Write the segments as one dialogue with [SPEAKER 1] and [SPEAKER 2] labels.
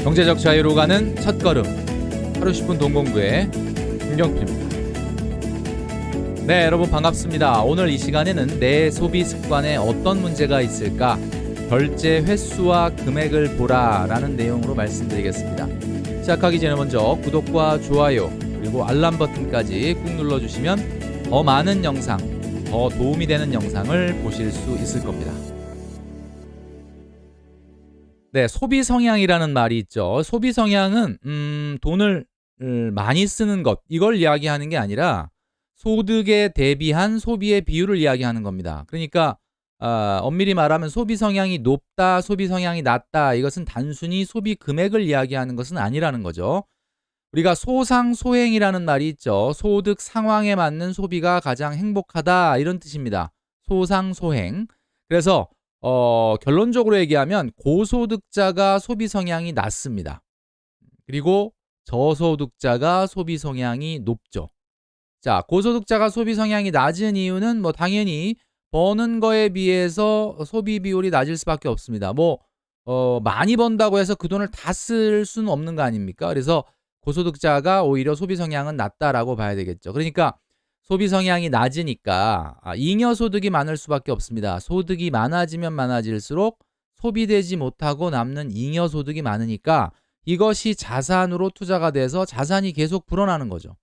[SPEAKER 1] 경제적 자유로 가는 첫걸음, 하루 10분 돈공부의 김경필입니다. 네, 여러분 반갑습니다. 오늘 이 시간에는 내 소비 습관에 어떤 문제가 있을까? 결제 횟수와 금액을 보라 라는 내용으로 말씀드리겠습니다. 시작하기 전에 먼저 구독과 좋아요 그리고 알람 버튼까지 꾹 눌러주시면 더 많은 영상, 더 도움이 되는 영상을 보실 수 있을 겁니다. 네, 소비 성향이라는 말이 있죠. 소비 성향은 돈을 많이 쓰는 것, 이걸 이야기하는 게 아니라 소득에 대비한 소비의 비율을 이야기하는 겁니다. 그러니까 엄밀히 말하면 소비 성향이 높다, 소비 성향이 낮다, 이것은 단순히 소비 금액을 이야기하는 것은 아니라는 거죠. 우리가 소상소행이라는 말이 있죠. 소득 상황에 맞는 소비가 가장 행복하다, 이런 뜻입니다. 소상소행. 그래서 결론적으로 얘기하면 고소득자가 소비 성향이 낮습니다. 그리고 저소득자가 소비 성향이 높죠. 자, 고소득자가 소비 성향이 낮은 이유는 당연히 버는 거에 비해서 소비 비율이 낮을 수밖에 없습니다. 많이 번다고 해서 그 돈을 다 쓸 수는 없는 거 아닙니까? 그래서 고소득자가 오히려 소비 성향은 낮다라고 봐야 되겠죠. 그러니까 소비 성향이 낮으니까 잉여 소득이 많을 수밖에 없습니다. 소득이 많아지면 많아질수록 소비되지 못하고 남는 잉여 소득이 많으니까 이것이 자산으로 투자가 돼서 자산이 계속 불어나는 거죠.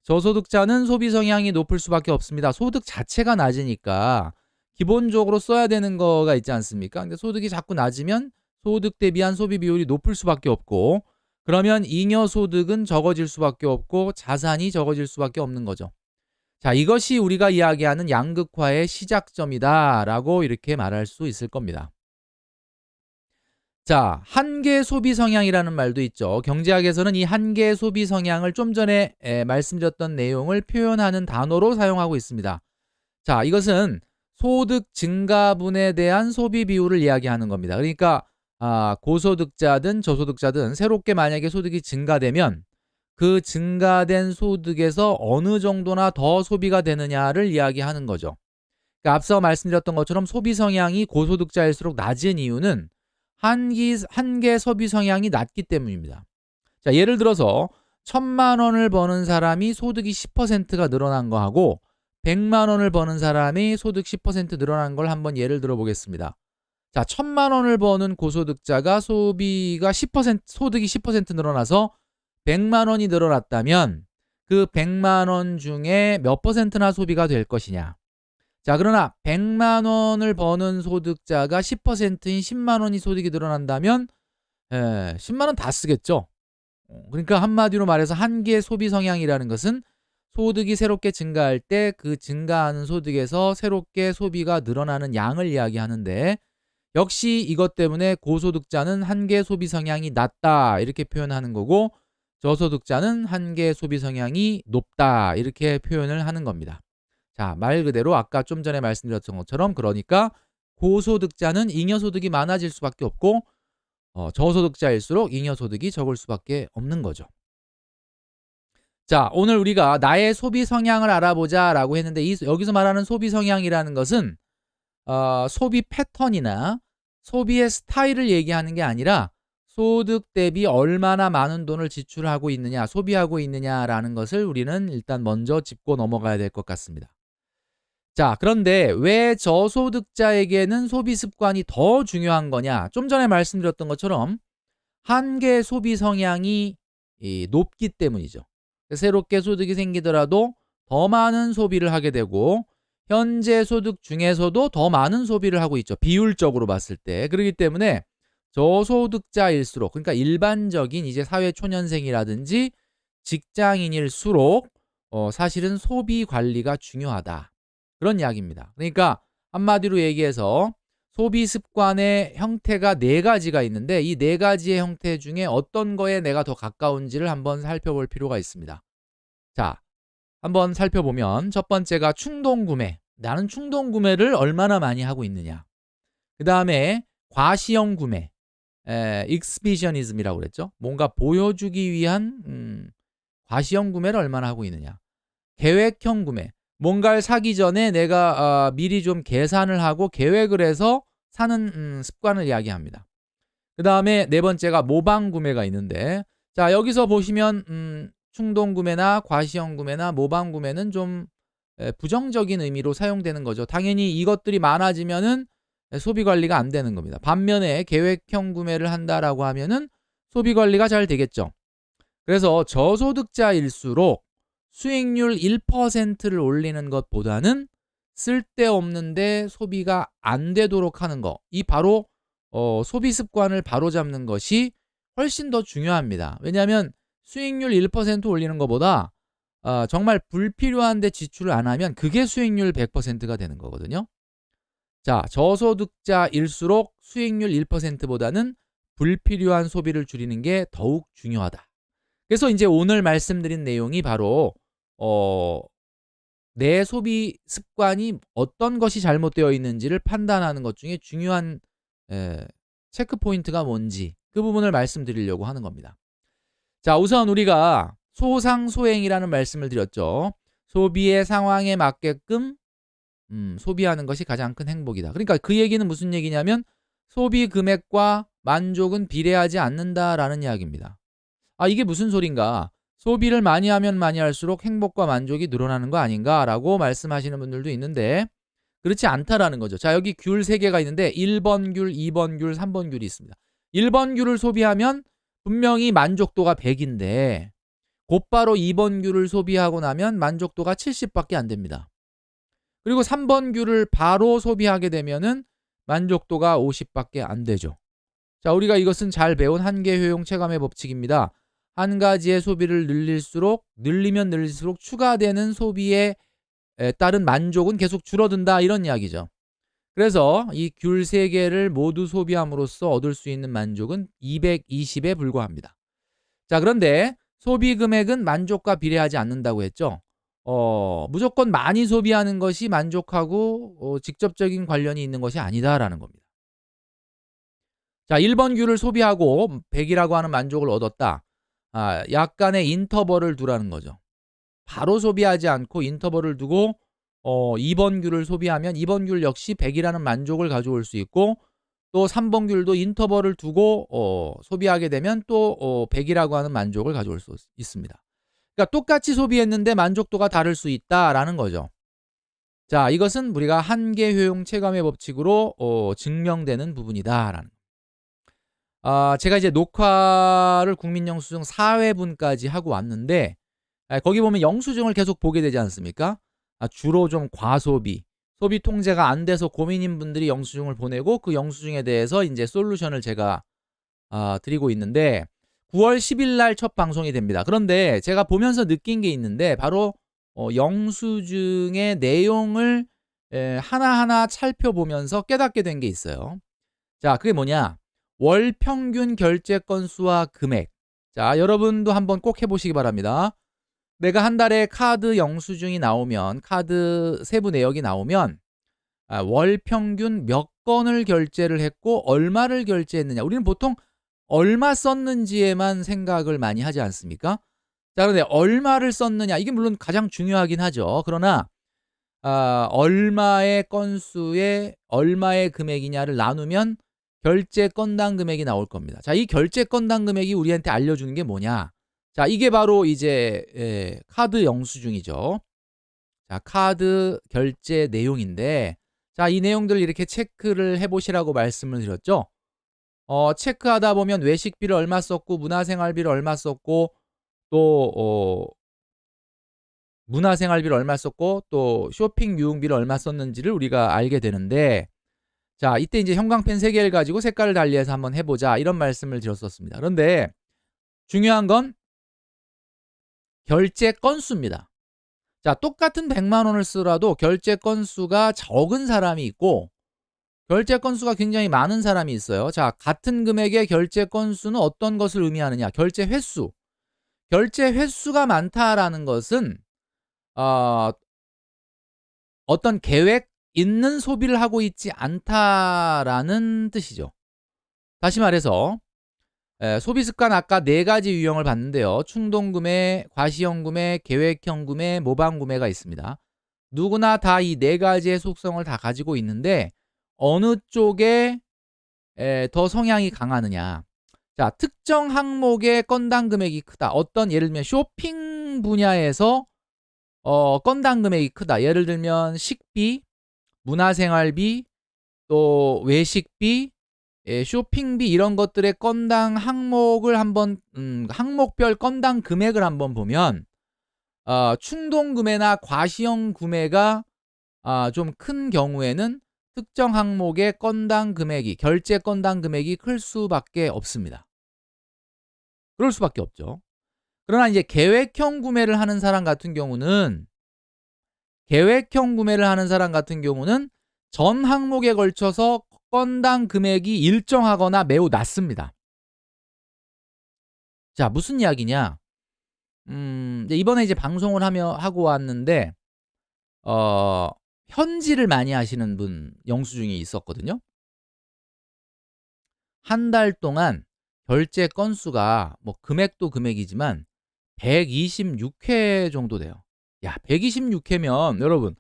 [SPEAKER 1] 저소득자는 소비 성향이 높을 수밖에 없습니다. 소득 자체가 낮으니까 기본적으로 써야 되는 거가 있지 않습니까? 근데 소득이 자꾸 낮으면 소득 대비한 소비 비율이 높을 수밖에 없고, 그러면 잉여 소득은 적어질 수밖에 없고 자산이 적어질 수밖에 없는 거죠. 자, 이것이 우리가 이야기하는 양극화의 시작점이다라고 이렇게 말할 수 있을 겁니다. 자, 한계 소비 성향이라는 말도 있죠. 경제학에서는 이 한계 소비 성향을 좀 전에 말씀드렸던 내용을 표현하는 단어로 사용하고 있습니다. 자, 이것은 소득 증가분에 대한 소비 비율을 이야기하는 겁니다. 그러니까 고소득자든 저소득자든 새롭게 만약에 소득이 증가되면 그 증가된 소득에서 어느 정도나 더 소비가 되느냐를 이야기하는 거죠. 그러니까 앞서 말씀드렸던 것처럼 소비 성향이 고소득자일수록 낮은 이유는 한계 소비 성향이 낮기 때문입니다. 자, 예를 들어서 1,000만 원을 버는 사람이 소득이 10%가 늘어난 거하고 100만 원을 버는 사람이 소득 10% 늘어난 걸 한번 예를 들어 보겠습니다. 자, 1,000만 원을 버는 고소득자가 소비가 10%, 소득이 10% 늘어나서 100만 원이 늘어났다면 그 100만 원 중에 몇 %나 소비가 될 것이냐. 자, 그러나 100만 원을 버는 소득자가 10%인 10만 원이 소득이 늘어난다면 10만 원 다 쓰겠죠. 그러니까 한마디로 말해서 한계 소비 성향이라는 것은 소득이 새롭게 증가할 때 그 증가하는 소득에서 새롭게 소비가 늘어나는 양을 이야기하는데, 역시 이것 때문에 고소득자는 한계 소비 성향이 낮다 이렇게 표현하는 거고, 저소득자는 한계 소비 성향이 높다 이렇게 표현을 하는 겁니다. 자, 말 그대로 아까 좀 전에 말씀드렸던 것처럼, 그러니까 고소득자는 잉여소득이 많아질 수밖에 없고 저소득자일수록 잉여소득이 적을 수밖에 없는 거죠. 자, 오늘 우리가 나의 소비 성향을 알아보자 라고 했는데, 여기서 말하는 소비 성향이라는 것은 소비 패턴이나 소비의 스타일을 얘기하는 게 아니라 소득 대비 얼마나 많은 돈을 지출하고 있느냐, 소비하고 있느냐라는 것을 우리는 일단 먼저 짚고 넘어가야 될 것 같습니다. 자, 그런데 왜 저소득자에게는 소비 습관이 더 중요한 거냐? 좀 전에 말씀드렸던 것처럼 한계 소비 성향이 높기 때문이죠. 새롭게 소득이 생기더라도 더 많은 소비를 하게 되고, 현재 소득 중에서도 더 많은 소비를 하고 있죠. 비율적으로 봤을 때. 그렇기 때문에 저소득자일수록, 그러니까 일반적인 이제 사회 초년생이라든지 직장인일수록 사실은 소비 관리가 중요하다, 그런 이야기입니다. 그러니까 한마디로 얘기해서 소비 습관의 형태가 4가지가 있는데, 이 4가지의 형태 중에 어떤 거에 내가 더 가까운지를 한번 살펴볼 필요가 있습니다. 자, 한번 살펴보면 첫 번째가 충동구매. 나는 충동구매를 얼마나 많이 하고 있느냐. 그 다음에 과시형 구매, 익스비셔니즘이라고 그랬죠. 뭔가 보여주기 위한 과시형 구매를 얼마나 하고 있느냐. 계획형 구매, 뭔가를 사기 전에 내가 미리 좀 계산을 하고 계획을 해서 사는 습관을 이야기합니다. 그 다음에 네 번째가 모방 구매가 있는데, 자, 여기서 보시면 충동 구매나 과시형 구매나 모방 구매는 좀 부정적인 의미로 사용되는 거죠. 당연히 이것들이 많아지면은 소비 관리가 안 되는 겁니다. 반면에 계획형 구매를 한다라고 하면은 소비 관리가 잘 되겠죠. 그래서 저소득자일수록 수익률 1%를 올리는 것보다는 쓸데없는데 소비가 안 되도록 하는 거, 이 바로 소비 습관을 바로잡는 것이 훨씬 더 중요합니다. 왜냐하면 수익률 1% 올리는 것보다 정말 불필요한데 지출을 안 하면 그게 수익률 100%가 되는 거거든요. 자, 저소득자일수록 수익률 1%보다는 불필요한 소비를 줄이는 게 더욱 중요하다. 그래서 이제 오늘 말씀드린 내용이 바로 내 소비 습관이 어떤 것이 잘못되어 있는지를 판단하는 것 중에 중요한 체크 포인트가 뭔지, 그 부분을 말씀드리려고 하는 겁니다. 자, 우선 우리가 소상소행이라는 말씀을 드렸죠. 소비의 상황에 맞게끔 소비하는 것이 가장 큰 행복이다. 그러니까 그 얘기는 무슨 얘기냐면 소비 금액과 만족은 비례하지 않는다라는 이야기입니다. 이게 무슨 소린가? 소비를 많이 하면 많이 할수록 행복과 만족이 늘어나는 거 아닌가라고 말씀하시는 분들도 있는데, 그렇지 않다라는 거죠. 자, 여기 귤 3개가 있는데 1번 귤, 2번 귤, 3번 귤이 있습니다. 1번 귤을 소비하면 분명히 만족도가 100인데 곧바로 2번 귤을 소비하고 나면 만족도가 70밖에 안 됩니다. 그리고 3번 귤을 바로 소비하게 되면은 만족도가 50밖에 안 되죠. 자, 우리가 이것은 잘 배운 한계 효용 체감의 법칙입니다. 한 가지의 소비를 늘리면 늘릴수록 추가되는 소비에 따른 만족은 계속 줄어든다, 이런 이야기죠. 그래서 이 귤 3개를 모두 소비함으로써 얻을 수 있는 만족은 220에 불과합니다. 자, 그런데 소비 금액은 만족과 비례하지 않는다고 했죠. 무조건 많이 소비하는 것이 만족하고 직접적인 관련이 있는 것이 아니다라는 겁니다. 자, 1번 귤을 소비하고 100이라고 하는 만족을 얻었다. 약간의 인터벌을 두라는 거죠. 바로 소비하지 않고 인터벌을 두고 2번 귤을 소비하면 2번 귤 역시 100이라는 만족을 가져올 수 있고, 또 3번 귤도 인터벌을 두고 소비하게 되면 또 100이라고 하는 만족을 가져올 수 있습니다. 그러니까 똑같이 소비했는데 만족도가 다를 수 있다라는 거죠. 자, 이것은 우리가 한계 효용 체감의 법칙으로 증명되는 부분이다라는. 제가 이제 녹화를 국민영수증 4회분까지 하고 왔는데, 거기 보면 영수증을 계속 보게 되지 않습니까? 주로 좀 과소비, 소비 통제가 안 돼서 고민인 분들이 영수증을 보내고, 그 영수증에 대해서 이제 솔루션을 제가 드리고 있는데, 9월 10일 날 첫 방송이 됩니다. 그런데 제가 보면서 느낀 게 있는데, 바로 영수증의 내용을 하나하나 살펴보면서 깨닫게 된 게 있어요. 자, 그게 뭐냐? 월 평균 결제 건수와 금액. 자, 여러분도 한번 꼭 해보시기 바랍니다. 내가 한 달에 카드 영수증이 나오면, 카드 세부 내역이 나오면 월 평균 몇 건을 결제를 했고 얼마를 결제했느냐. 우리는 보통 얼마 썼는지에만 생각을 많이 하지 않습니까? 자, 그런데 얼마를 썼느냐, 이게 물론 가장 중요하긴 하죠. 그러나 얼마의 건수에 얼마의 금액이냐를 나누면 결제 건당 금액이 나올 겁니다. 자, 이 결제 건당 금액이 우리한테 알려주는 게 뭐냐? 자, 이게 바로 이제 카드 영수증이죠. 자, 카드 결제 내용인데, 자, 이 내용들 이렇게 체크를 해보시라고 말씀을 드렸죠. 체크하다 보면 외식비를 얼마 썼고 문화생활비를 얼마 썼고 또 문화생활비를 얼마 썼고 또 쇼핑 유흥비를 얼마 썼는지를 우리가 알게 되는데, 자, 이때 이제 형광펜 3개를 가지고 색깔을 달리해서 한번 해보자, 이런 말씀을 드렸었습니다. 그런데 중요한 건 결제 건수입니다. 자, 똑같은 100만 원을 쓰더라도 결제 건수가 적은 사람이 있고 결제 건수가 굉장히 많은 사람이 있어요. 자, 같은 금액의 결제 건수는 어떤 것을 의미하느냐? 결제 횟수. 결제 횟수가 많다라는 것은 어떤 계획 있는 소비를 하고 있지 않다라는 뜻이죠. 다시 말해서 소비 습관 아까 4가지 유형을 봤는데요. 충동 구매, 과시형 구매, 계획형 구매, 모방 구매가 있습니다. 누구나 다 이 4가지의 속성을 다 가지고 있는데 어느 쪽에 더 성향이 강하느냐. 자, 특정 항목의 건당 금액이 크다. 어떤 예를 들면 쇼핑 분야에서 건당 금액이 크다. 예를 들면 식비, 문화생활비, 또 외식비, 쇼핑비 이런 것들의 건당 항목을 한번 항목별 건당 금액을 한번 보면 충동 구매나 과시형 구매가 좀 큰 경우에는 특정 항목의 건당 금액이 결제 건당 금액이 클 수밖에 없습니다. 그럴 수밖에 없죠. 그러나 이제 계획형 구매를 하는 사람 같은 경우는 전 항목에 걸쳐서 건당 금액이 일정하거나 매우 낮습니다. 자, 무슨 이야기냐? 이제 이번에 이제 방송을 하고 왔는데 현질을 많이 하시는 분 영수증이 있었거든요. 한 달 동안 결제 건수가 뭐 금액도 금액이지만 126회 정도 돼요. 야, 126회면 여러분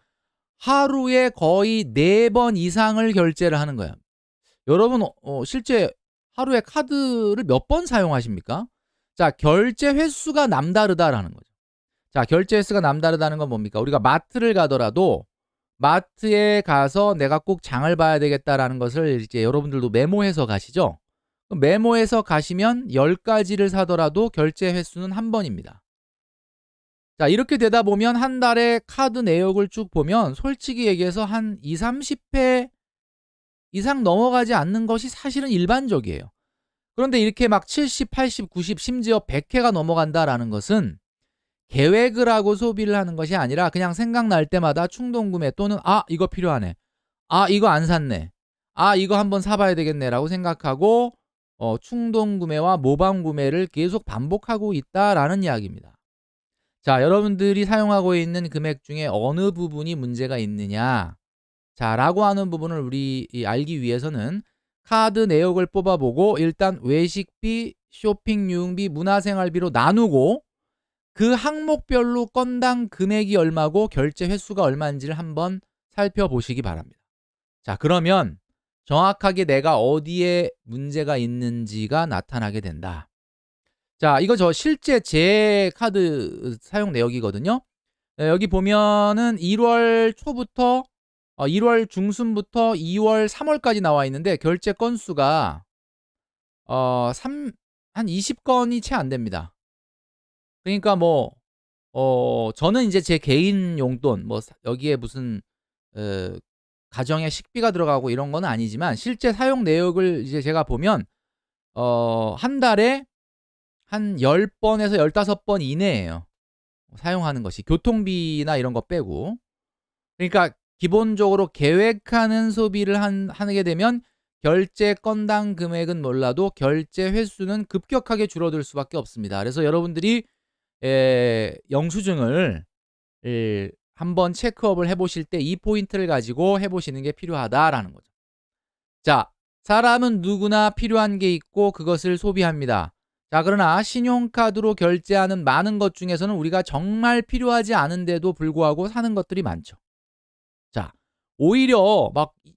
[SPEAKER 1] 하루에 거의 4번 이상을 결제를 하는 거예요. 여러분 실제 하루에 카드를 몇 번 사용하십니까? 자, 결제 횟수가 남다르다라는 거죠. 자, 결제 횟수가 남다르다는 건 뭡니까? 우리가 마트를 가더라도 마트에 가서 내가 꼭 장을 봐야 되겠다라는 것을 이제 여러분들도 메모해서 가시죠? 메모해서 가시면 10가지를 사더라도 결제 횟수는 한 번입니다. 자, 이렇게 되다 보면 한 달에 카드 내역을 쭉 보면 솔직히 얘기해서 한 20-30회 이상 넘어가지 않는 것이 사실은 일반적이에요. 그런데 이렇게 막 70, 80, 90 심지어 100회가 넘어간다라는 것은 계획을 하고 소비를 하는 것이 아니라 그냥 생각날 때마다 충동구매 또는 이거 필요하네, 이거 안 샀네, 이거 한번 사봐야 되겠네 라고 생각하고 충동구매와 모방구매를 계속 반복하고 있다라는 이야기입니다. 자, 여러분들이 사용하고 있는 금액 중에 어느 부분이 문제가 있느냐, 자, 라고 하는 부분을 우리 알기 위해서는 카드 내역을 뽑아보고 일단 외식비, 쇼핑 유흥비, 문화생활비로 나누고 그 항목별로 건당 금액이 얼마고 결제 횟수가 얼마인지를 한번 살펴보시기 바랍니다. 자, 그러면 정확하게 내가 어디에 문제가 있는지가 나타나게 된다. 자, 이거 저 실제 제 카드 사용 내역이거든요. 여기 보면은 1월 초부터 1월 중순부터 2월 3월까지 나와 있는데 결제 건수가 한 20건이 채 안 됩니다. 그러니까 저는 이제 제 개인 용돈 여기에 무슨 가정에 식비가 들어가고 이런 건 아니지만 실제 사용 내역을 이제 제가 보면 한 달에 한 10번에서 15번 이내예요. 사용하는 것이 교통비나 이런 거 빼고. 그러니까 기본적으로 계획하는 소비를 하게 되면 결제 건당 금액은 몰라도 결제 횟수는 급격하게 줄어들 수밖에 없습니다. 그래서 여러분들이 영수증을 한번 체크업을 해보실 때 이 포인트를 가지고 해보시는 게 필요하다라는 거죠. 자, 사람은 누구나 필요한 게 있고 그것을 소비합니다. 자, 그러나 신용카드로 결제하는 많은 것 중에서는 우리가 정말 필요하지 않은데도 불구하고 사는 것들이 많죠. 자, 오히려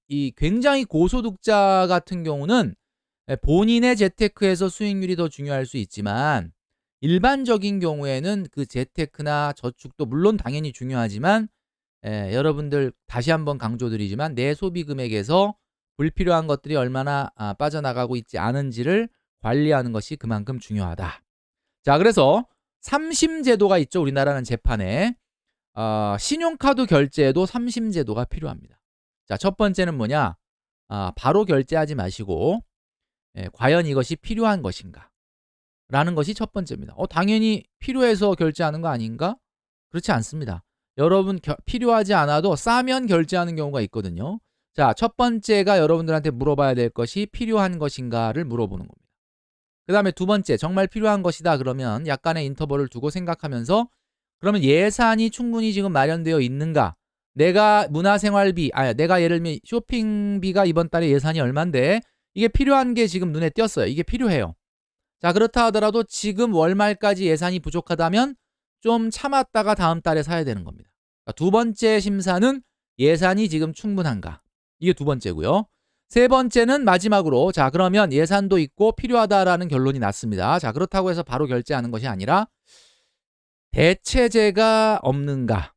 [SPEAKER 1] 이 굉장히 고소득자 같은 경우는 본인의 재테크에서 수익률이 더 중요할 수 있지만 일반적인 경우에는 그 재테크나 저축도 물론 당연히 중요하지만 여러분들 다시 한번 강조드리지만 내 소비 금액에서 불필요한 것들이 얼마나 빠져나가고 있지 않은지를 관리하는 것이 그만큼 중요하다. 자, 그래서 삼심제도가 있죠. 우리나라는 재판에 신용카드 결제에도 삼심제도가 필요합니다. 자, 첫 번째는 뭐냐? 바로 결제하지 마시고 과연 이것이 필요한 것인가? 라는 것이 첫 번째입니다. 당연히 필요해서 결제하는 거 아닌가? 그렇지 않습니다. 여러분 필요하지 않아도 싸면 결제하는 경우가 있거든요. 자, 첫 번째가 여러분들한테 물어봐야 될 것이 필요한 것인가를 물어보는 겁니다. 그 다음에 두 번째, 정말 필요한 것이다 그러면 약간의 인터벌을 두고 생각하면서 그러면 예산이 충분히 지금 마련되어 있는가? 내가 문화생활비, 내가 예를 들면 쇼핑비가 이번 달에 예산이 얼만데 이게 필요한 게 지금 눈에 띄었어요. 이게 필요해요. 자, 그렇다 하더라도 지금 월말까지 예산이 부족하다면 좀 참았다가 다음 달에 사야 되는 겁니다. 두 번째 심사는 예산이 지금 충분한가? 이게 두 번째고요. 세 번째는 마지막으로, 자, 그러면 예산도 있고 필요하다라는 결론이 났습니다. 자, 그렇다고 해서 바로 결제하는 것이 아니라 대체제가 없는가.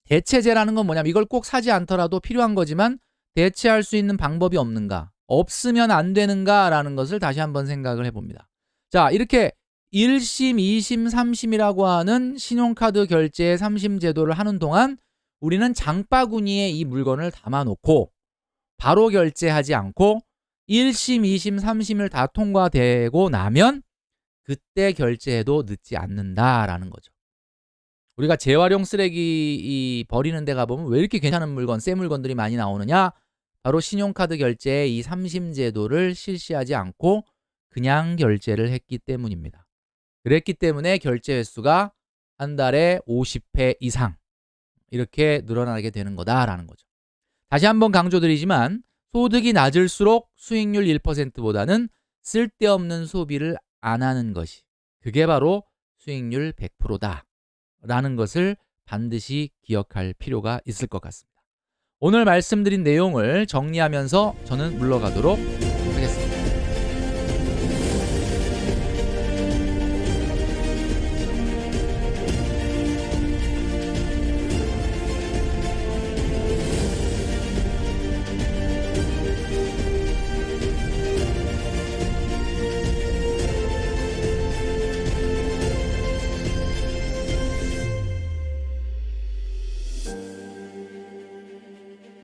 [SPEAKER 1] 대체제라는 건 뭐냐면 이걸 꼭 사지 않더라도 필요한 거지만 대체할 수 있는 방법이 없는가, 없으면 안 되는가라는 것을 다시 한번 생각을 해봅니다. 자, 이렇게 1심, 2심, 3심이라고 하는 신용카드 결제 3심 제도를 하는 동안 우리는 장바구니에 이 물건을 담아놓고 바로 결제하지 않고 1심, 2심, 3심을 다 통과되고 나면 그때 결제해도 늦지 않는다라는 거죠. 우리가 재활용 쓰레기 버리는 데 가보면 왜 이렇게 괜찮은 물건, 새 물건들이 많이 나오느냐? 바로 신용카드 결제의 이 3심 제도를 실시하지 않고 그냥 결제를 했기 때문입니다. 그랬기 때문에 결제 횟수가 한 달에 50회 이상 이렇게 늘어나게 되는 거다라는 거죠. 다시 한번 강조드리지만 소득이 낮을수록 수익률 1%보다는 쓸데없는 소비를 안 하는 것이, 그게 바로 수익률 100%다 라는 것을 반드시 기억할 필요가 있을 것 같습니다. 오늘 말씀드린 내용을 정리하면서 저는 물러가도록